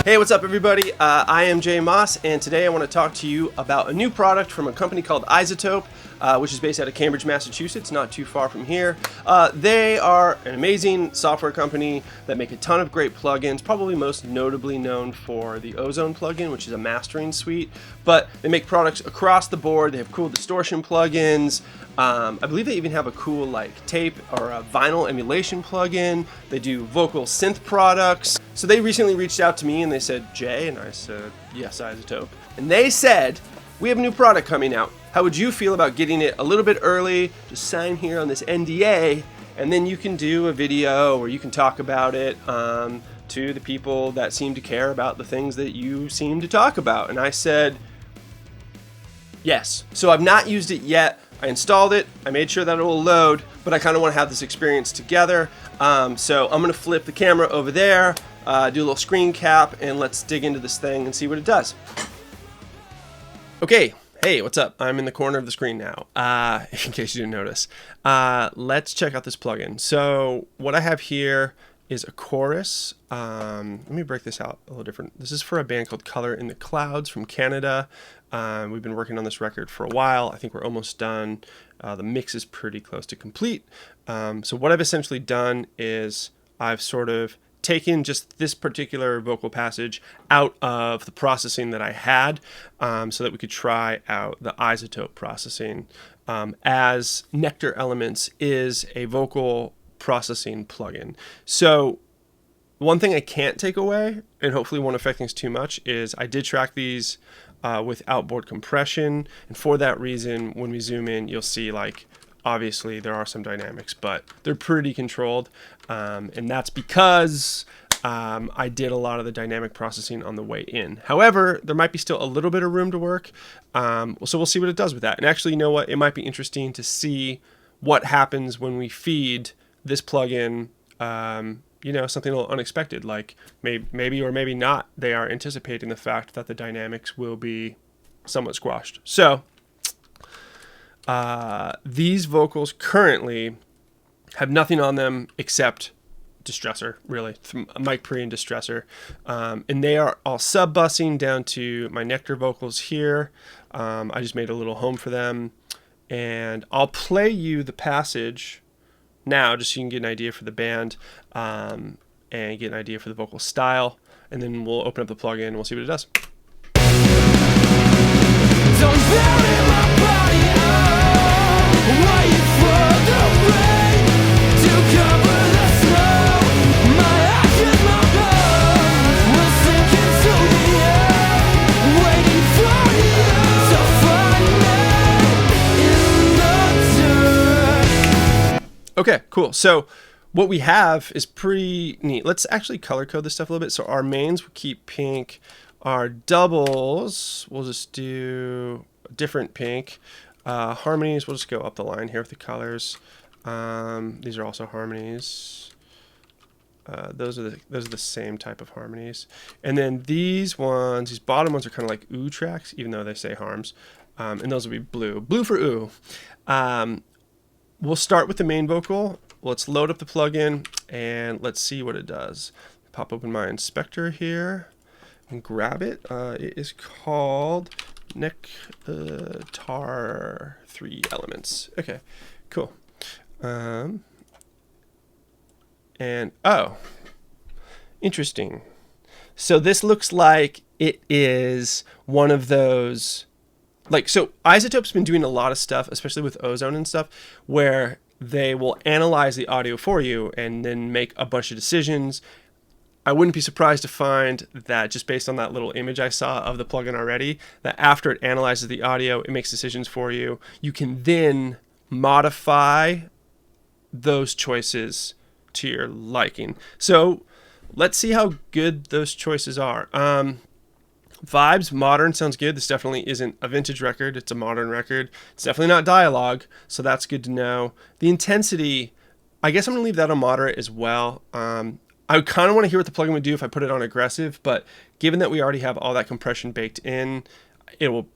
Hey, what's up everybody? I am Jay Moss, and today I want to talk to you about a new product from a company called iZotope, which is based out of Cambridge, Massachusetts, not too far from here. They are an amazing software company that make a ton of great plugins, probably most notably known for the Ozone plugin, which is a mastering suite, but they make products across the board. They have cool distortion plugins. I believe they even have a cool like tape or a vinyl emulation plugin. They do vocal synth products. So they recently reached out to me and they said, Jay, and I said, yes, iZotope. And they said, we have a new product coming out. How would you feel about getting it a little bit early? Just sign here on this NDA, and then you can do a video or you can talk about it to the people that seem to care about the things that you seem to talk about. And I said, yes. So I've not used it yet. I installed it, I made sure that it will load, but I kind of want to have this experience together. So I'm going to flip the camera over there, do a little screen cap, and let's dig into this thing and see what it does. Okay, hey, what's up? I'm in the corner of the screen now, in case you didn't notice. Let's check out this plugin. So what I have here is a chorus. Let me break this out a little different. This is for a band called Color in the Clouds from Canada. We've been working on this record for a while. I think we're almost done. The mix is pretty close to complete. So what I've essentially done is I've sort of taken just this particular vocal passage out of the processing that I had so that we could try out the iZotope processing, as Nectar Elements is a vocal processing plugin. So one thing I can't take away, and hopefully won't affect things too much, is I did track these with outboard compression, and for that reason, when we zoom in, you'll see like obviously there are some dynamics, but they're pretty controlled, and that's because I did a lot of the dynamic processing on the way in. However, there might be still a little bit of room to work, so we'll see what it does with that. And actually, you know what? It might be interesting to see what happens when we feed this plugin you know, something a little unexpected, like maybe or maybe not, they are anticipating the fact that the dynamics will be somewhat squashed. So these vocals currently have nothing on them except distressor, really, mic pre and distressor, and they are all sub bussing down to my Nectar vocals here. I just made a little home for them, and I'll play you the passage now just so you can get an idea for the band and get an idea for the vocal style, and then we'll open up the plugin and we'll see what it does. Don't bury my body waiting for the rain to cover the snow. My ashes, my blood will sink into the air, waiting for you to find me in the dirt. Okay, cool. So what we have is pretty neat. Let's actually color code this stuff a little bit. So our mains will keep pink. Our doubles, we'll just do a different pink. Harmonies, we'll just go up the line here with the colors. These are also harmonies. Those are the same type of harmonies. And then these ones, these bottom ones are kind of like ooh tracks, even though they say harms. And those will be blue. Blue for ooh. We'll start with the main vocal. Let's load up the plugin and let's see what it does. Pop open my inspector here and grab it. It is called Nectar 3 Elements. Okay, cool. And oh, interesting. So this looks like it is one of those, like, so iZotope's been doing a lot of stuff, especially with Ozone and stuff, where they will analyze the audio for you and then make a bunch of decisions. I wouldn't be surprised to find that just based on that little image I saw of the plugin already, that after it analyzes the audio, it makes decisions for you. You can then modify those choices to your liking. So let's see how good those choices are. Vibes, modern sounds good. This definitely isn't a vintage record. It's a modern record. It's definitely not dialogue, so that's good to know. The intensity, I guess I'm going to leave that on moderate as well. I kind of want to hear what the plugin would do if I put it on aggressive, but given that we already have all that compression baked in, it will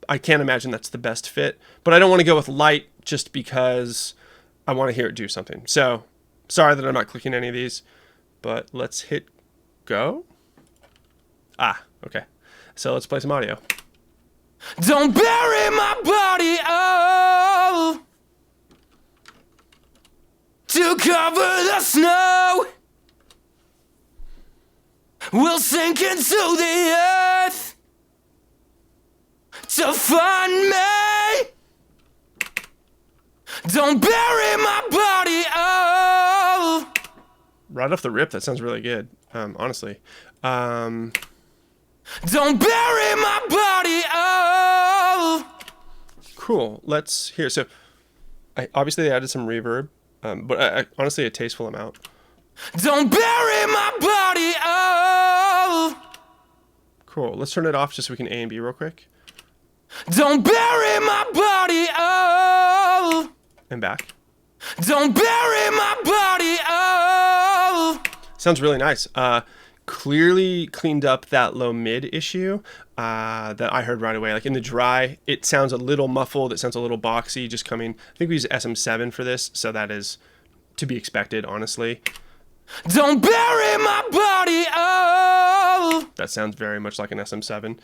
I can't imagine that's the best fit, but I don't want to go with light just because I want to hear it do something. So sorry that I'm not clicking any of these, but let's hit go. Okay. So let's play some audio. Don't bury my body, oh, to cover the snow. We'll sink into the earth to find me. Don't bury my body, oh. Right off the rip, that sounds really good, honestly. Don't bury my body, oh. Cool. Let's hear. So, obviously they added some reverb, but honestly a tasteful amount. Don't bury my body, oh. Cool. Let's turn it off just so we can A and B real quick. Don't bury my body, oh. And back. Don't bury my body, oh. Sounds really nice. Clearly cleaned up that low mid issue that I heard right away. Like in the dry, it sounds a little muffled. It sounds a little boxy. Just coming. I think we use SM7 for this, so that is to be expected, honestly. Don't bury my body, oh. That sounds very much like an SM7.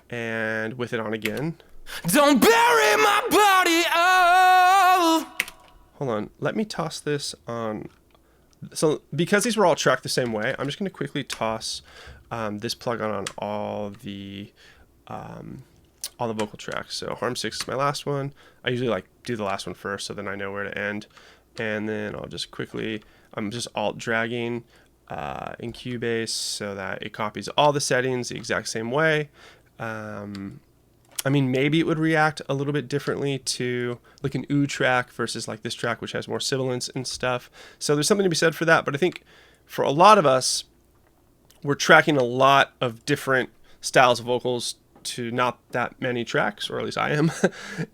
And with it on again. Don't bury my body, oh. Hold on. Let me toss this on. So because these were all tracked the same way, I'm just going to quickly toss this plug on all the vocal tracks. So Harm 6 is my last one. I usually like do the last one first, so then I know where to end. And then I'll just quickly, I'm just alt dragging in Cubase so that it copies all the settings the exact same way. I mean, maybe it would react a little bit differently to like an ooh track versus like this track, which has more sibilance and stuff. So there's something to be said for that. But I think for a lot of us, we're tracking a lot of different styles of vocals to not that many tracks, or at least I am.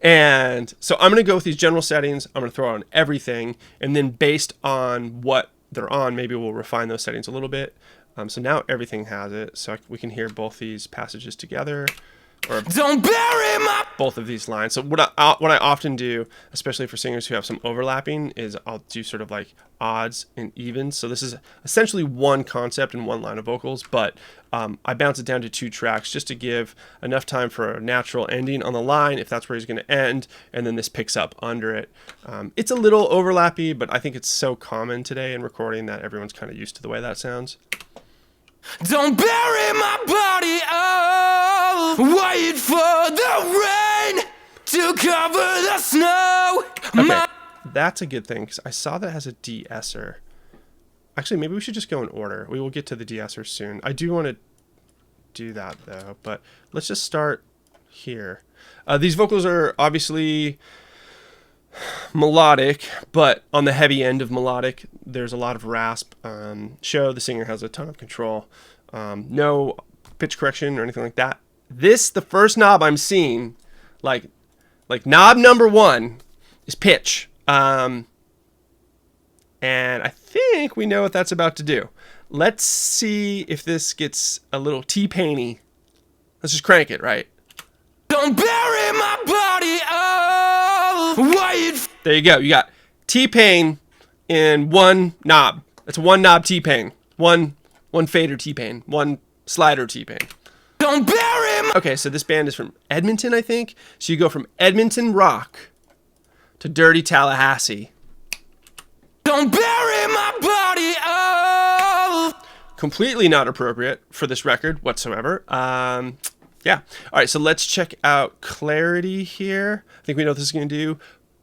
And so I'm going to go with these general settings. I'm going to throw on everything. And then based on what they're on, maybe we'll refine those settings a little bit. So now everything has it. So we can hear both these passages together. Or don't bury my both of these lines. So what I often do, especially for singers who have some overlapping, is I'll do sort of like odds and evens. So this is essentially one concept in one line of vocals, but I bounce it down to 2 tracks just to give enough time for a natural ending on the line if that's where he's going to end, and then this picks up under it. It's a little overlappy, but I think it's so common today in recording that everyone's kind of used to the way that sounds. Don't bury my body, oh. Wait for the rain to cover the snow. Okay, that's a good thing, because I saw that it has a de-esser. Actually, maybe we should just go in order. We will get to the de-esser soon. I do want to do that, though, but let's just start here. These vocals are obviously melodic, but on the heavy end of melodic, there's a lot of rasp. The singer has a ton of control. No pitch correction or anything like that. The first knob I'm seeing, like knob number 1 is pitch. And I think we know what that's about to do. Let's see if this gets a little T-Painy. Let's just crank it, right? Don't bury my body, oh. Wait. There you go. You got T-Pain in one knob. That's one knob T-Pain. One fader T-Pain. One slider T-Pain. Don't bury my... Okay, so this band is from Edmonton, I think. So you go from Edmonton rock to dirty Tallahassee. Don't bury my body, oh. Completely not appropriate for this record whatsoever. Yeah. All right, so let's check out clarity here. I think we know what this is going to do.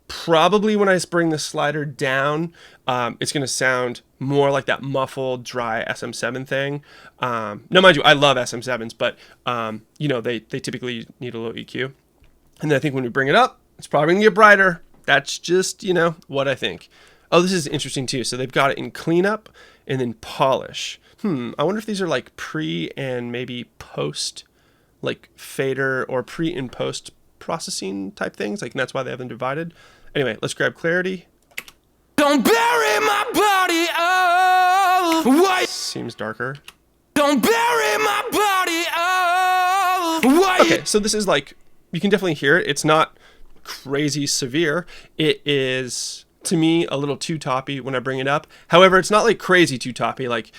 Probably when I bring the slider down, it's going to sound more like that muffled, dry SM7 thing. Now, mind you, I love SM7s, but, they typically need a low EQ. And then I think when we bring it up, it's probably going to get brighter. That's just, what I think. Oh, this is interesting, too. So they've got it in cleanup and then polish. I wonder if these are like pre and maybe post, like fader or pre and post processing type things. Like, and that's why they have them divided. Anyway, let's grab clarity. Don't bury my body, oh. Wait. Seems darker. Don't bury my body, oh. Wait. Okay, so this is like, you can definitely hear it. It's not crazy severe. It is, to me, a little too toppy when I bring it up. However, it's not like crazy too toppy. Like,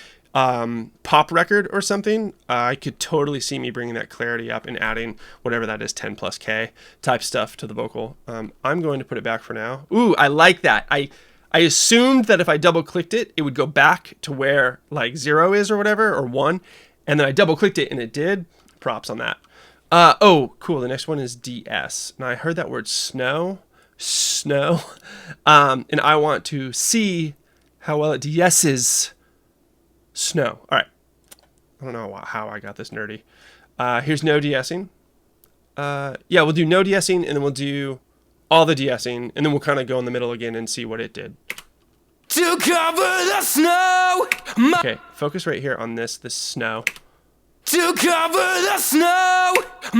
pop record or something, I could totally see me bringing that clarity up and adding whatever that is, 10 plus K type stuff to the vocal. I'm going to put it back for now. Ooh, I like that. I assumed that if I double clicked it, it would go back to where like 0 is or whatever, or 1. And then I double clicked it and it did. Props on that. Oh, cool. The next one is DS. Now I heard that word snow. And I want to see how well it DS's snow. All right. I don't know how I got this nerdy. Here's no DSing. Yeah, we'll do no DSing, and then we'll do all the DSing, and then we'll kind of go in the middle again and see what it did. To cover the snow. Okay, focus right here on this snow. To cover the snow.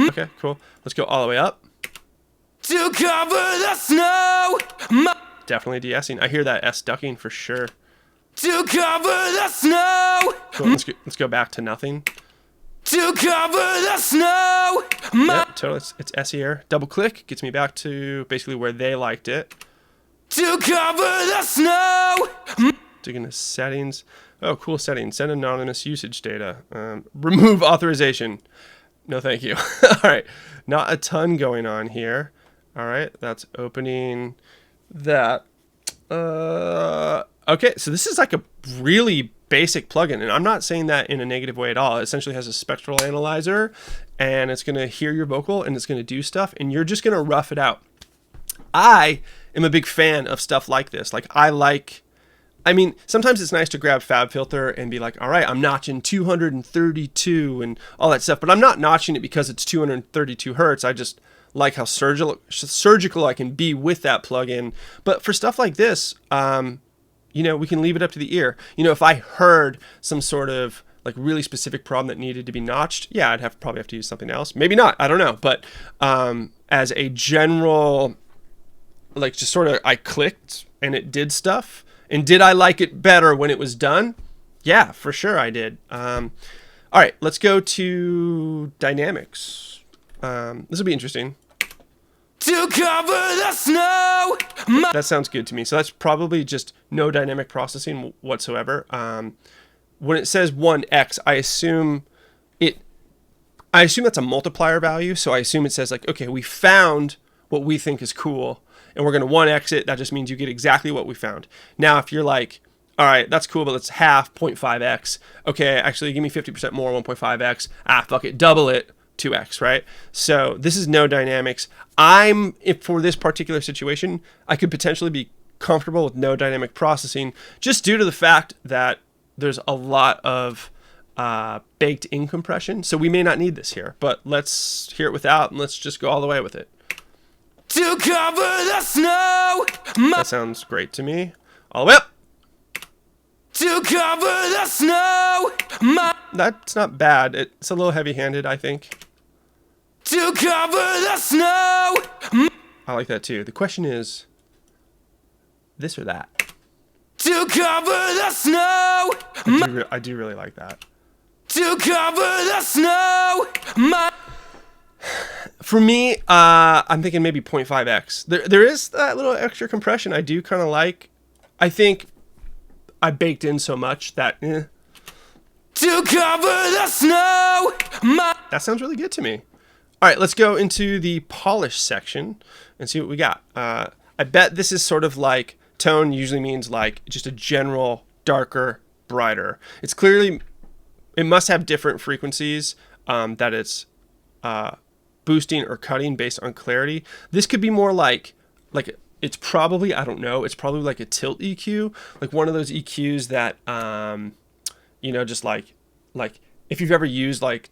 Okay, cool. Let's go all the way up. To cover the snow. Definitely DSing. I hear that S ducking for sure. To cover the snow. Cool. Let's go back to nothing. To cover the snow. Yep, totally. It's S here. Double click gets me back to basically where they liked it. To cover the snow. Digging into settings. Oh, cool settings. Send anonymous usage data. Remove authorization. No, thank you. All right. Not a ton going on here. All right. That's opening that. Okay. So this is like a really basic plugin, and I'm not saying that in a negative way at all. It essentially has a spectral analyzer, and it's going to hear your vocal, and it's going to do stuff, and you're just going to rough it out. I am a big fan of stuff like this. I mean, sometimes it's nice to grab FabFilter and be like, all right, I'm notching 232 and all that stuff, but I'm not notching it because it's 232 hertz. I just like how surgical I can be with that plugin. But for stuff like this, you know, we can leave it up to the ear. You know, if I heard some sort of like really specific problem that needed to be notched, yeah, I'd probably have to use something else. Maybe not, I don't know. But as a general, like just sort of, I clicked and it did stuff. And did I like it better when it was done? Yeah, for sure I did. All right, let's go to dynamics. This will be interesting. To cover the snow. That sounds good to me. So that's probably just no dynamic processing whatsoever. When it says 1x, I assume that's a multiplier value. So I assume it says like, okay, we found what we think is cool, and we're going to 1x it. That just means you get exactly what we found. Now, if you're like, all right, that's cool, but it's half 0.5x. Okay, actually, give me 50% more, 1.5x. Fuck it, double it, 2x, right? So this is no dynamics. If for this particular situation, I could potentially be comfortable with no dynamic processing just due to the fact that there's a lot of baked in compression. So we may not need this here, but let's hear it without, and let's just go all the way with it. To cover the snow. That sounds great to me. All the way up. To cover the snow. That's not bad. It's a little heavy-handed, I think. To cover the snow. I like that too. The question is, this or that? To cover the snow. I do really like that. To cover the snow. For me, I'm thinking maybe 0.5x. There is that little extra compression I do kind of like. I think I baked in so much that To cover the snow. That sounds really good to me. All right, let's go into the polish section and see what we got. I bet this is sort of like tone usually means like just a general darker, brighter. It's clearly, it must have different frequencies that it's boosting or cutting based on clarity. This could be more like it's probably, I don't know, it's probably like a tilt EQ, like one of those EQs that you know, just like if you've ever used like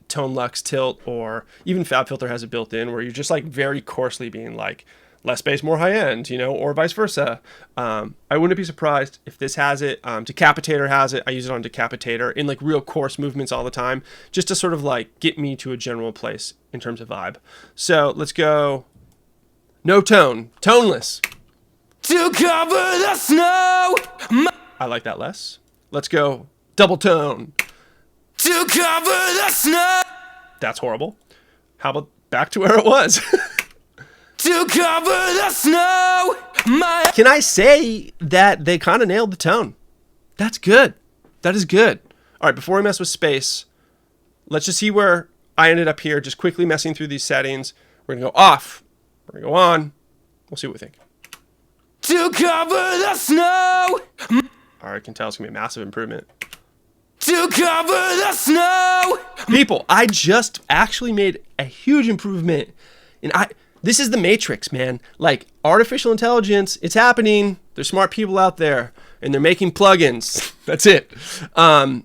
Tone Lux tilt, or even FabFilter has it built in where you're just like very coarsely being like less bass, more high end, you know, or vice versa. I wouldn't be surprised if this has it. Decapitator has it. I use it on Decapitator in like real coarse movements all the time, just to sort of like get me to a general place in terms of vibe. So let's go no tone, toneless. To cover the snow. I like that less. Let's go double tone. To cover the snow. That's horrible. How about back to where it was? To cover the snow. Can I say that they kind of nailed the tone? That's good. That is good. All right, before we mess with space, let's just see where I ended up here, just quickly messing through these settings. We're going to go off. We're going to go on. We'll see what we think. To cover the snow. All right, I can tell it's going to be a massive improvement. To cover the snow. People, I just actually made a huge improvement. And this is the Matrix, man. Like, artificial intelligence, it's happening. There's smart people out there, and they're making plugins. That's it. I'm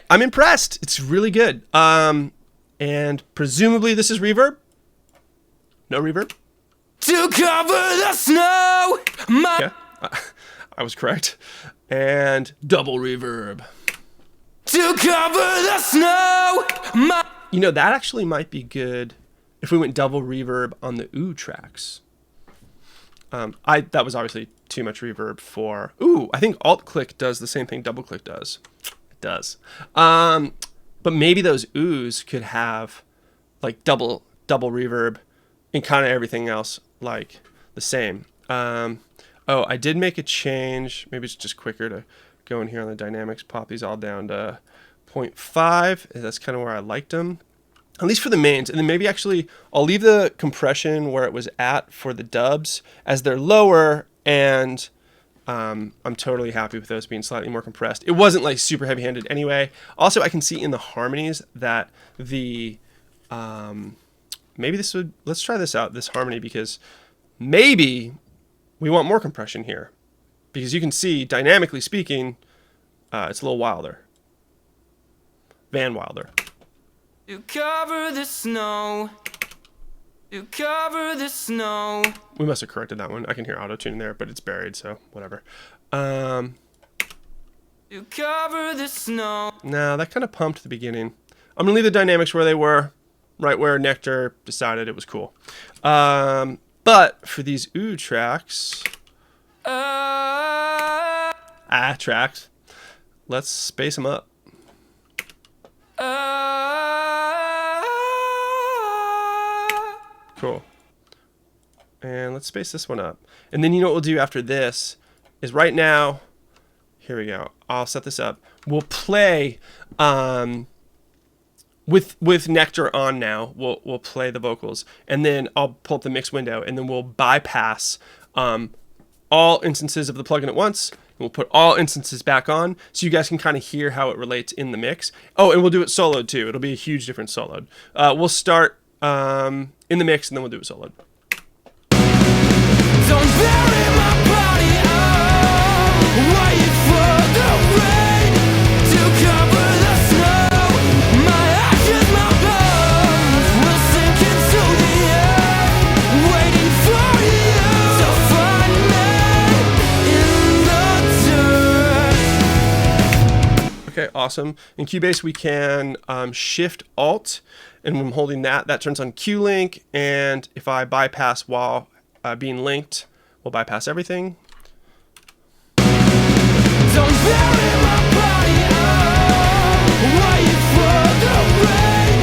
impressed. It's really good. And presumably this is reverb. No reverb. To cover the snow. Yeah, I was correct. And double reverb. To cover the snow. You know, that actually might be good if we went double reverb on the ooh tracks. That was obviously too much reverb for ooh. I think alt click does the same thing double click does. It does. But maybe those oohs could have like double reverb and kind of everything else like the same. Oh, I did make a change. Maybe it's just quicker to go in here on the dynamics, pop these all down to 0.5. That's kind of where I liked them, at least for the mains. And then maybe actually I'll leave the compression where it was at for the dubs as they're lower, and I'm totally happy with those being slightly more compressed. It wasn't like super heavy-handed anyway. Also, I can see in the harmonies that the maybe this would, let's try this out, this harmony, because maybe we want more compression here, because you can see dynamically speaking, it's a little wilder. Van Wilder. To cover the snow. To cover the snow. We must have corrected that one. I can hear auto-tune there, but it's buried, so whatever. To cover the snow. Nah, that kind of pumped at the beginning. I'm gonna leave the dynamics where they were, right where Nectar decided it was cool. But for these ooh tracks, tracks, let's space them up. Cool. And let's space this one up. And then you know what we'll do after this is right now, here we go. I'll set this up. We'll play with Nectar on now. We'll play the vocals, and then I'll pull up the mix window, and then we'll bypass all instances of the plugin at once. We'll put all instances back on so you guys can kind of hear how it relates in the mix. Oh, and we'll do it soloed too. It'll be a huge difference soloed. We'll start in the mix, and then we'll do it soloed. Don't bury my body, wait for the rain to cover the snow. My ashes, my bones will sink into the earth, waiting for you to find me in the dirt. Okay, awesome. In Cubase, we can Shift Alt, and when I'm holding that, that turns on Q-Link, and if I bypass while being linked, we'll bypass everything. Don't bury my body, wait for the rain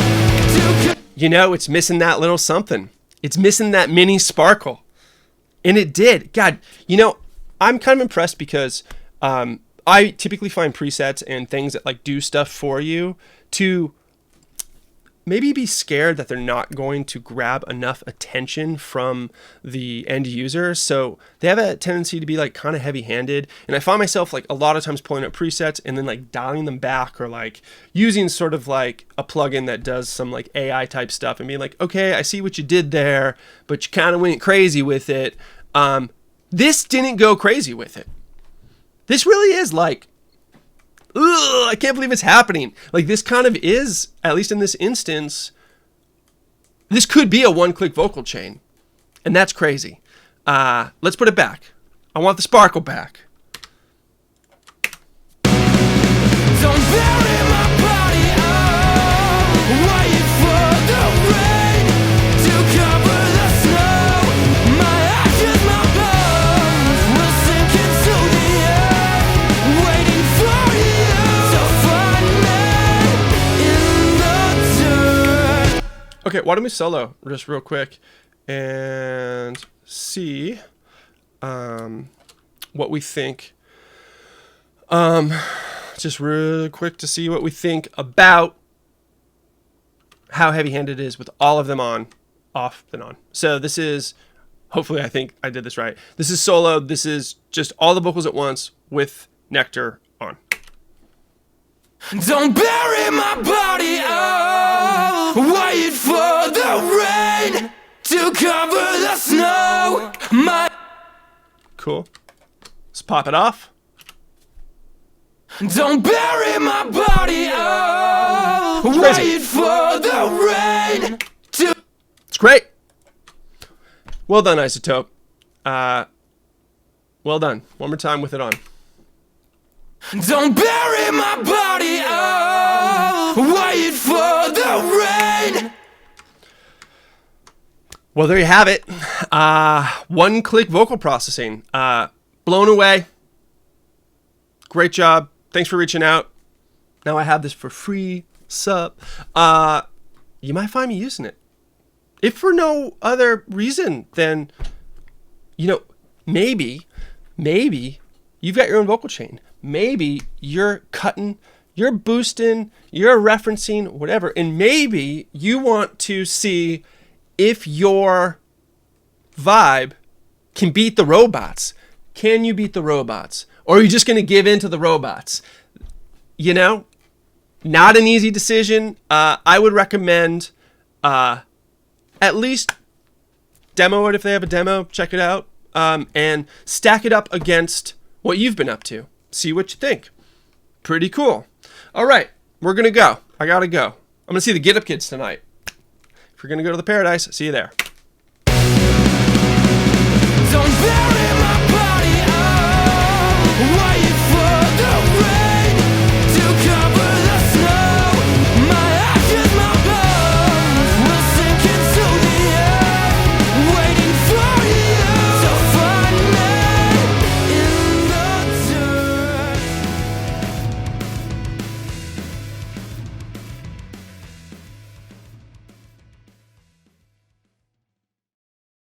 to You know, it's missing that little something. It's missing that mini sparkle. And it did. God, you know, I'm kind of impressed because I typically find presets and things that like do stuff for you to maybe be scared that they're not going to grab enough attention from the end user. So they have a tendency to be like kind of heavy-handed. And I find myself like a lot of times pulling up presets and then like dialing them back, or like using sort of like a plugin that does some like AI type stuff and being like, okay, I see what you did there, but you kind of went crazy with it. This didn't go crazy with it. This really is like, ugh, I can't believe it's happening. Like, this kind of is, at least in this instance, this could be a one-click vocal chain. And that's crazy. Let's put it back. I want the sparkle back. Don't bury my body, wait for the rain to cover the snow. My ashes, my bones will sink into the earth, waiting for you to find me in the dirt. Okay, why don't we solo just real quick and see what we think. just real quick to see what we think about how heavy-handed it is with all of them on, off, then on. So this is, hopefully I think I did this right. This is solo. This is just all the vocals at once with Nectar on. Don't bury my body, oh, wait for the rain to cover the snow. Cool. Let's pop it off. Don't bury my body, oh, wait for the rain to... It's great. Well done, iZotope. Well done. One more time with it on. Don't bury my body, oh, wait for the rain. Well, there you have it. One-click vocal processing. Blown away. Great job. Thanks for reaching out. Now I have this for free. Sup? You might find me using it. If for no other reason than, maybe you've got your own vocal chain. Maybe you're cutting, you're boosting, you're referencing, whatever. And maybe you want to see if your vibe can beat the robots. Can you beat the robots? Or are you just going to give in to the robots? Not an easy decision. I would recommend at least demo it if they have a demo. Check it out. And stack it up against what you've been up to. See what you think. Pretty cool. All right, we're going to go. I got to go. I'm going to see the Get Up Kids tonight. If you're going to go to the Paradise, see you there.